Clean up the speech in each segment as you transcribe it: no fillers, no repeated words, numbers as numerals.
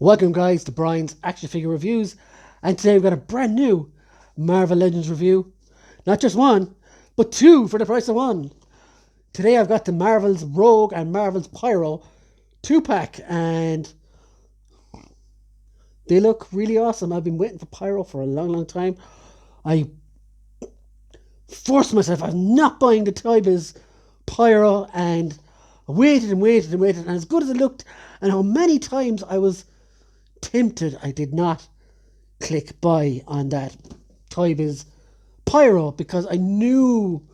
Welcome guys to Brian's Action Figure Reviews, and today we've got a brand new Marvel Legends review. Not just one, but two for the price of one. Today I've got the Marvel's Rogue and Marvel's Pyro 2-pack, and they look really awesome. I've been waiting for Pyro for a long time. I forced myself, I was not buying the Toy Biz Pyro, and I waited, and as good as it looked, and how many times I was tempted, I did not click buy on that Toy Biz Pyro because I knew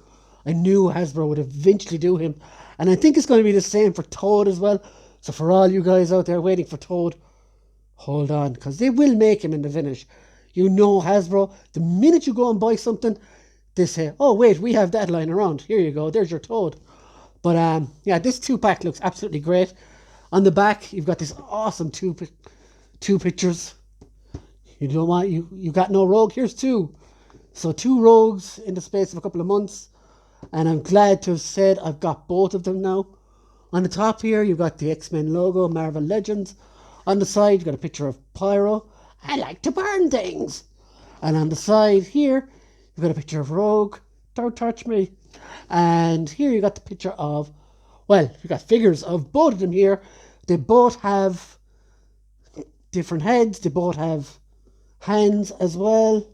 Hasbro would eventually do him, and I think it's going to be the same for Toad as well. So for all you guys out there waiting for Toad, hold on, because they will make him in the finish. You know Hasbro, the minute you go and buy something, they say, oh wait, we have that lying around, here you go, there's your Toad. But yeah, this 2-pack looks absolutely great. On the back you've got this awesome two pictures. You don't want, you got no Rogue, here's two. So two Rogues in the space of a couple of months, and I'm glad to have said I've got both of them now. On the top here you've got the X-Men logo, Marvel Legends. On the side you've got a picture of Pyro, I like to burn things. And on the side here you've got a picture of Rogue, don't touch me. And here you got the picture of, well, you got figures of both of them here. They both have different heads, they both have hands as well.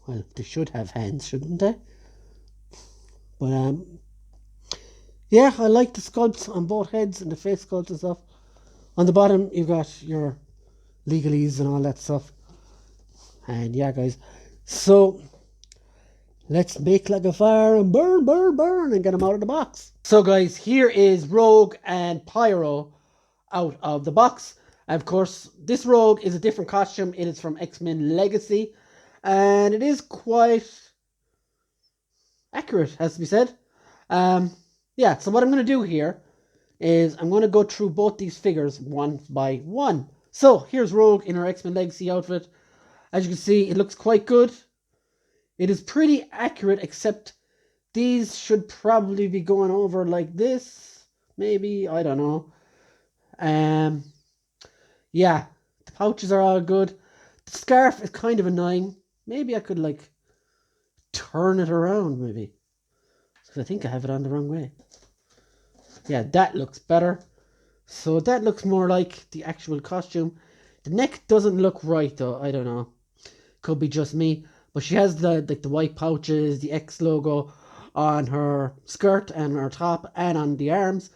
Well, they should have hands, shouldn't they? But yeah, I like the sculpts on both heads and the face sculpt and stuff. On the bottom you've got your legalese and all that stuff. And yeah guys, so let's make like a fire and burn and get them out of the box. So guys, here is Rogue and Pyro out of the box. And of course, this Rogue is a different costume. It is from X-Men Legacy, and it is quite accurate, has to be said. Yeah, so what I'm going to do here is I'm going to go through both these figures one by one. So here's Rogue in her X-Men Legacy outfit. As you can see, it looks quite good. It is pretty accurate, except these should probably be going over like this. Maybe, I don't know. Yeah, the pouches are all good. The scarf is kind of annoying. Maybe I could like turn it around maybe. Because I think I have it on the wrong way. Yeah, that looks better. So that looks more like the actual costume. The neck doesn't look right though. I don't know. Could be just me. But she has the white pouches, the X logo on her skirt and her top and on the arms.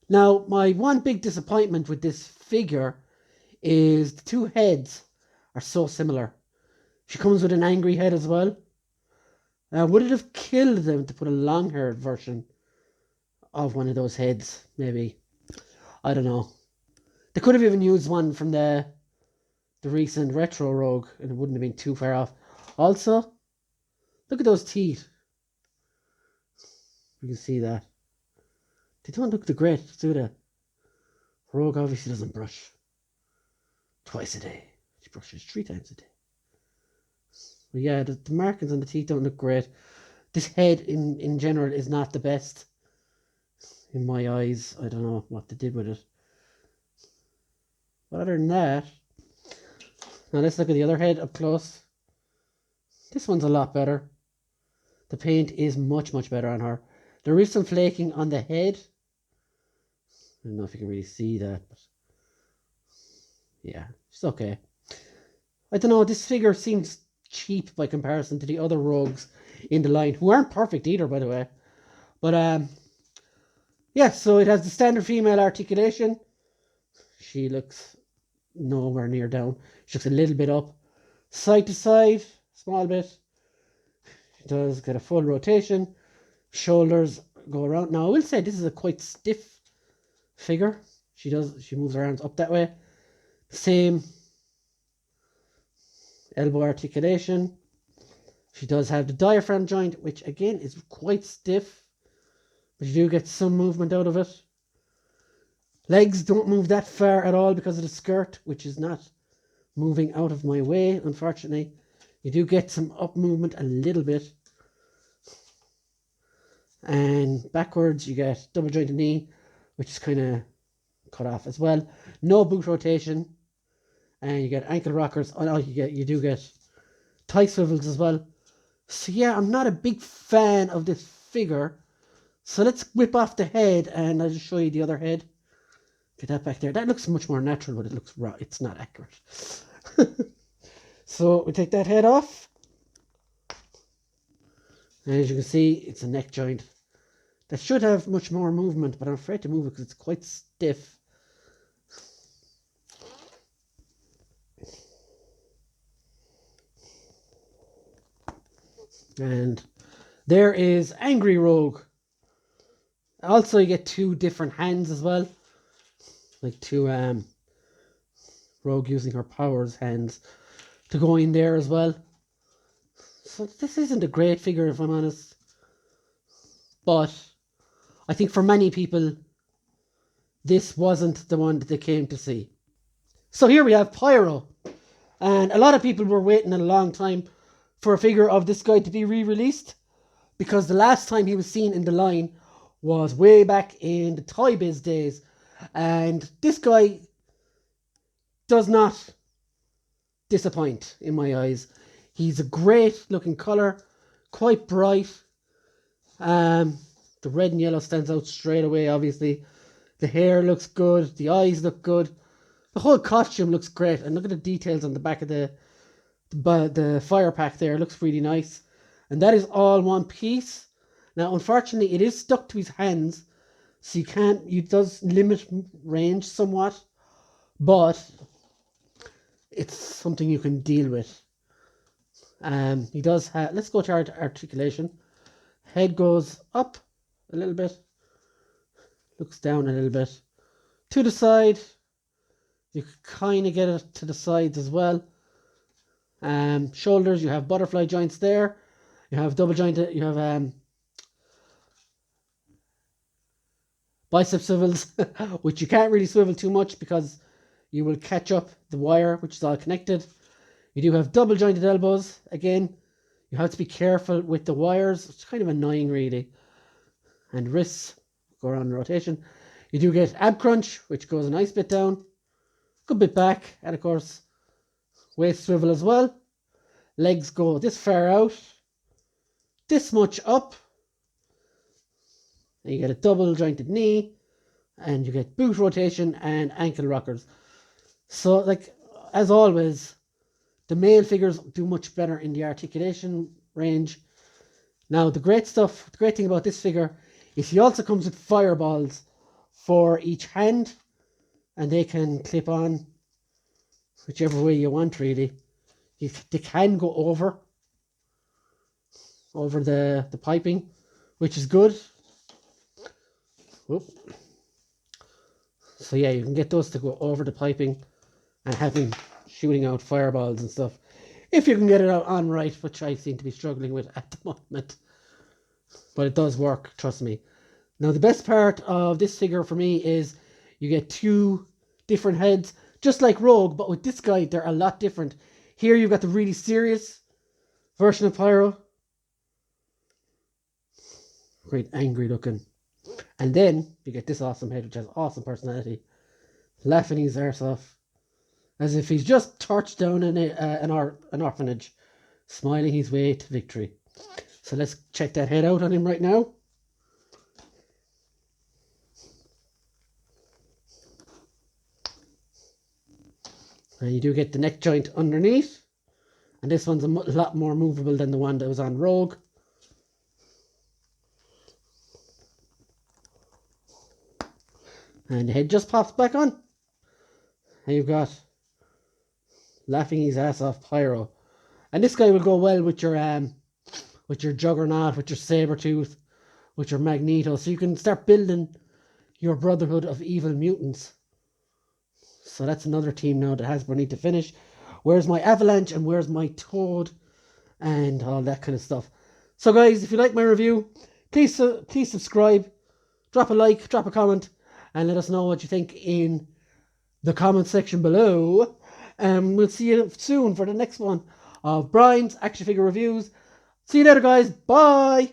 Now, my one big disappointment with this figure is the two heads are so similar. She comes with an angry head as well. Would it have killed them to put a long-haired version of one of those heads? Maybe. I don't know. They could have even used one from the recent retro Rogue, and it wouldn't have been too far off. Also, look at those teeth. You can see that. They don't look the great, do they? Rogue obviously doesn't brush twice a day. She brushes 3 times a day. But yeah, the markings on the teeth don't look great. This head in general is not the best. In my eyes, I don't know what they did with it. But other than that, now let's look at the other head up close. This one's a lot better. The paint is much better on her. There is some flaking on the head. I don't know if you can really see that, but yeah, it's okay. I don't know, this figure seems cheap by comparison to the other Rogues in the line, who aren't perfect either, by the way. But yeah, so it has the standard female articulation. She looks nowhere near down. She looks a little bit up. Side to side, small bit. She does get a full rotation. Shoulders go around. Now I will say this is a quite stiff figure. She moves her arms up that way. Same elbow articulation. She does have the diaphragm joint, which again is quite stiff, but you do get some movement out of it. Legs don't move that far at all because of the skirt, which is not moving out of my way, unfortunately. You do get some up movement a little bit. And backwards you get double jointed knee, which is kind of cut off as well. No boot rotation, and you get ankle rockers. Oh no, you do get tie swivels as well. So yeah, I'm not a big fan of this figure. So let's whip off the head, and I'll just show you the other head. Get that back there. That looks much more natural, but it looks raw. It's not accurate. So we take that head off. And as you can see, it's a neck joint. That should have much more movement, but I'm afraid to move it because it's quite stiff. And there is Angry Rogue. Also, you get two different hands as well. Like two Rogue using her powers hands to go in there as well. So this isn't a great figure, if I'm honest. But I think for many people, this wasn't the one that they came to see. So here we have Pyro. And a lot of people were waiting a long time for a figure of this guy to be re-released, because the last time he was seen in the line was way back in the Toy Biz days. And this guy does not disappoint in my eyes. He's a great looking colour, quite bright. The red and yellow stands out straight away, obviously. The hair looks good, the eyes look good. The whole costume looks great, and look at the details on the back of the fire pack there. It looks really nice. And that is all one piece. Now, unfortunately, it is stuck to his hands, so it does limit range somewhat, but it's something you can deal with. He does have, let's go to our articulation. Head goes up a little bit, looks down a little bit to the side. You can kind of get it to the sides as well. Shoulders, you have butterfly joints there. You have double jointed, you have bicep swivels, which you can't really swivel too much because you will catch up the wire, which is all connected. You do have double jointed elbows. Again, you have to be careful with the wires. It's kind of annoying, really. And wrists go around in rotation. You do get ab crunch, which goes a nice bit down, good bit back, and of course, waist swivel as well. Legs go this far out, this much up. And you get a double jointed knee, and you get boot rotation and ankle rockers. So, like, as always, the male figures do much better in the articulation range. Now, the great thing about this figure is he also comes with fireballs for each hand, and they can clip on whichever way you want, really. They can go over the piping, which is good. Whoop. So yeah, you can get those to go over the piping and have him shooting out fireballs and stuff. If you can get it out on right, which I seem to be struggling with at the moment. But it does work, trust me. Now, the best part of this figure for me is you get two different heads, just like Rogue, but with this guy, they're a lot different. Here you've got the really serious version of Pyro. Great angry looking. And then you get this awesome head, which has awesome personality. Laughing his arse off, as if he's just torched down an orphanage, smiling his way to victory. So let's check that head out on him right now. And you do get the neck joint underneath. And this one's a lot more movable than the one that was on Rogue. And the head just pops back on. And you've got laughing his ass off Pyro. And this guy will go well with your Juggernaut, with your Sabretooth, with your Magneto. So you can start building your Brotherhood of Evil Mutants. So that's another team now that Hasbro need to finish. Where's my Avalanche and where's my Toad and all that kind of stuff. So guys, if you like my review, please subscribe, drop a like, drop a comment, and let us know what you think in the comment section below. And we'll see you soon for the next one of Brian's action figure reviews. See you later, guys. Bye.